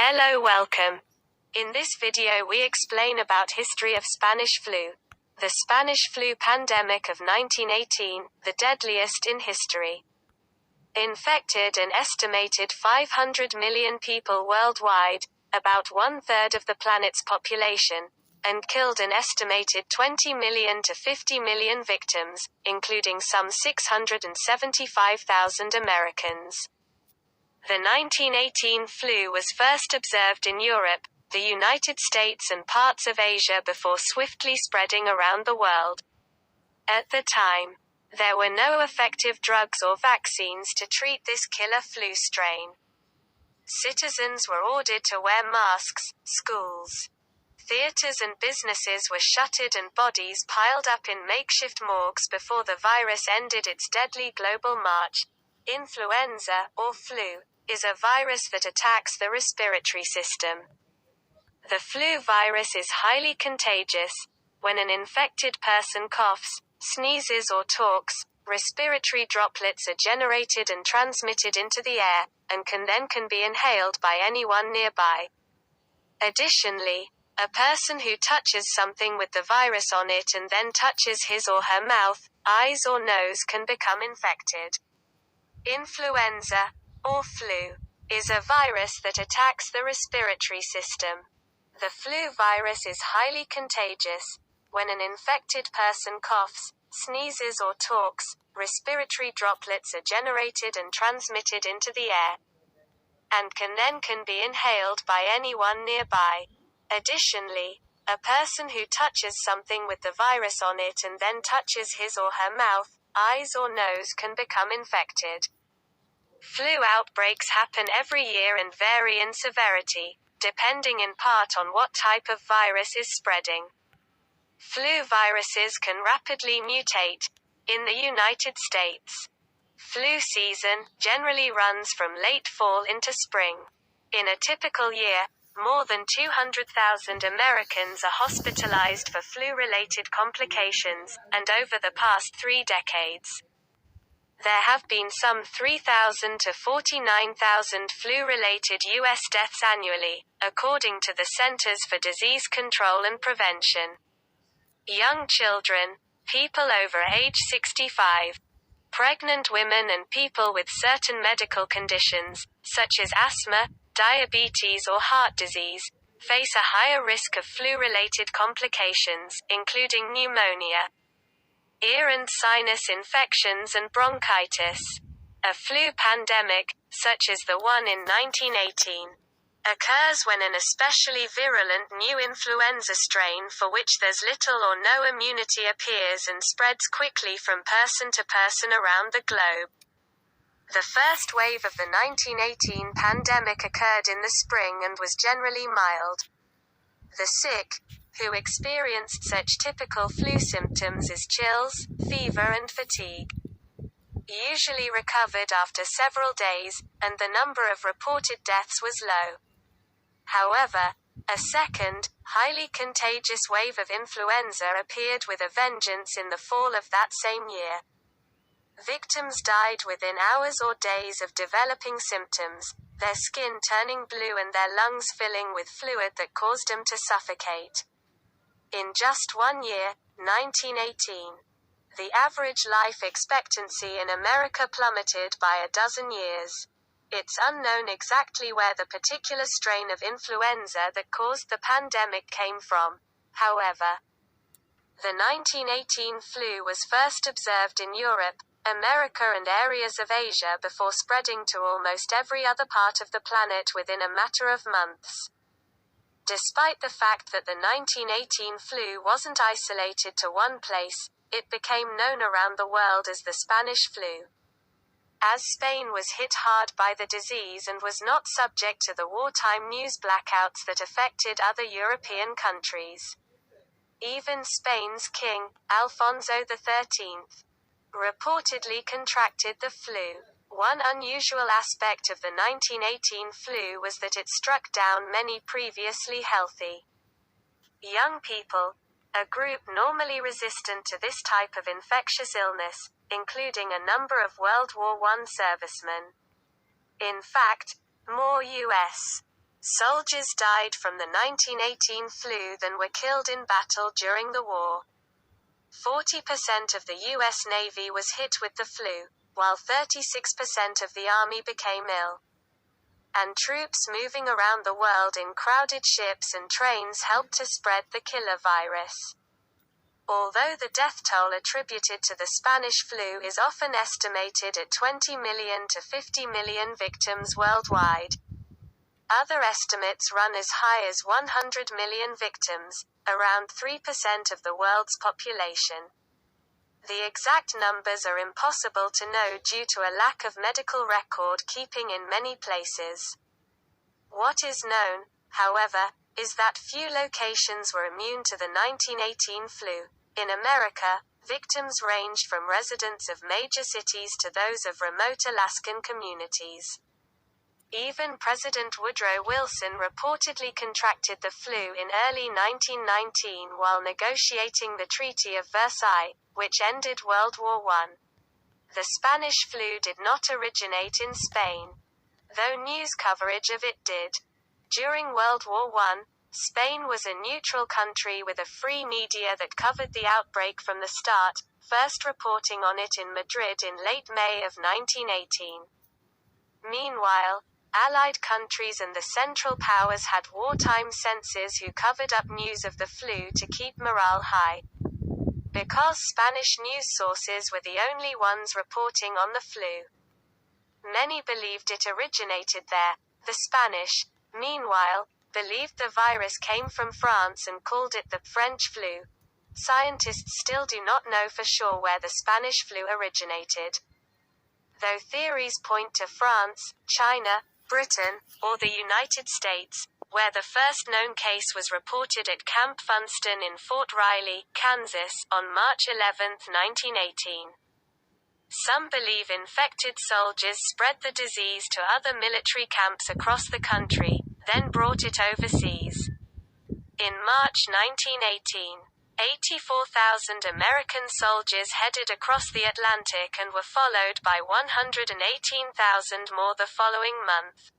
Hello, welcome. In this video we explain about history of Spanish flu. The Spanish flu pandemic of 1918, the deadliest in history. Infected an estimated 500 million people worldwide, about one-third of the planet's population, and killed an estimated 20 million to 50 million victims, including some 675,000 Americans. The 1918 flu was first observed in Europe, the United States and parts of Asia before swiftly spreading around the world. At the time, there were no effective drugs or vaccines to treat this killer flu strain. Citizens were ordered to wear masks, schools, theaters and businesses were shuttered and bodies piled up in makeshift morgues before the virus ended its deadly global march. Influenza, or flu, is a virus that attacks the respiratory system. The flu virus is highly contagious. When an infected person coughs, sneezes or talks, respiratory droplets are generated and transmitted into the air, and can be inhaled by anyone nearby. Additionally, a person who touches something with the virus on it and then touches his or her mouth, eyes or nose can become infected. Influenza, or flu, is a virus that attacks the respiratory system. The flu virus is highly contagious. When an infected person coughs, sneezes or talks, respiratory droplets are generated and transmitted into the air, and can be inhaled by anyone nearby. Additionally, a person who touches something with the virus on it and then touches his or her mouth, eyes or nose can become infected. Flu outbreaks happen every year and vary in severity, depending in part on what type of virus is spreading. Flu viruses can rapidly mutate. In the United States, flu season generally runs from late fall into spring. In a typical year, more than 200,000 Americans are hospitalized for flu-related complications, and over the past 3 decades, there have been some 3,000 to 49,000 flu-related U.S. deaths annually, according to the Centers for Disease Control and Prevention. Young children, people over age 65, pregnant women and people with certain medical conditions, such as asthma, diabetes or heart disease, face a higher risk of flu-related complications, including pneumonia, ear and sinus infections and bronchitis. A flu pandemic, such as the one in 1918, occurs when an especially virulent new influenza strain for which there's little or no immunity appears and spreads quickly from person to person around the globe. The first wave of the 1918 pandemic occurred in the spring and was generally mild. The sick, who experienced such typical flu symptoms as chills, fever and fatigue, usually recovered after several days, and the number of reported deaths was low. However, a second, highly contagious wave of influenza appeared with a vengeance in the fall of that same year. Victims died within hours or days of developing symptoms, their skin turning blue and their lungs filling with fluid that caused them to suffocate. In just 1 year, 1918, the average life expectancy in America plummeted by 12 years. It's unknown exactly where the particular strain of influenza that caused the pandemic came from. However, the 1918 flu was first observed in Europe, America and areas of Asia before spreading to almost every other part of the planet within a matter of months. Despite the fact that the 1918 flu wasn't isolated to one place, it became known around the world as the Spanish flu. As Spain was hit hard by the disease and was not subject to the wartime news blackouts that affected other European countries. Even Spain's king, Alfonso XIII, reportedly contracted the flu. One unusual aspect of the 1918 flu was that it struck down many previously healthy young people, a group normally resistant to this type of infectious illness, including a number of World War I servicemen. In fact, more U.S. soldiers died from the 1918 flu than were killed in battle during the war. 40% of the U.S. Navy was hit with the flu, while 36% of the Army became ill. And troops moving around the world in crowded ships and trains helped to spread the killer virus. Although the death toll attributed to the Spanish flu is often estimated at 20 million to 50 million victims worldwide, other estimates run as high as 100 million victims, around 3% of the world's population. The exact numbers are impossible to know due to a lack of medical record keeping in many places. What is known, however, is that few locations were immune to the 1918 flu. In America, victims ranged from residents of major cities to those of remote Alaskan communities. Even President Woodrow Wilson reportedly contracted the flu in early 1919 while negotiating the Treaty of Versailles, which ended World War I. The Spanish flu did not originate in Spain, though news coverage of it did. During World War I, Spain was a neutral country with a free media that covered the outbreak from the start, first reporting on it in Madrid in late May of 1918. Meanwhile, Allied countries and the Central Powers had wartime censors who covered up news of the flu to keep morale high. Because Spanish news sources were the only ones reporting on the flu, many believed it originated there. The Spanish, meanwhile, believed the virus came from France and called it the French flu. Scientists still do not know for sure where the Spanish flu originated, though theories point to France, China, Britain, or the United States, where the first known case was reported at Camp Funston in Fort Riley, Kansas, on March 11, 1918. Some believe infected soldiers spread the disease to other military camps across the country, then brought it overseas. In March 1918, 84,000 American soldiers headed across the Atlantic and were followed by 118,000 more the following month.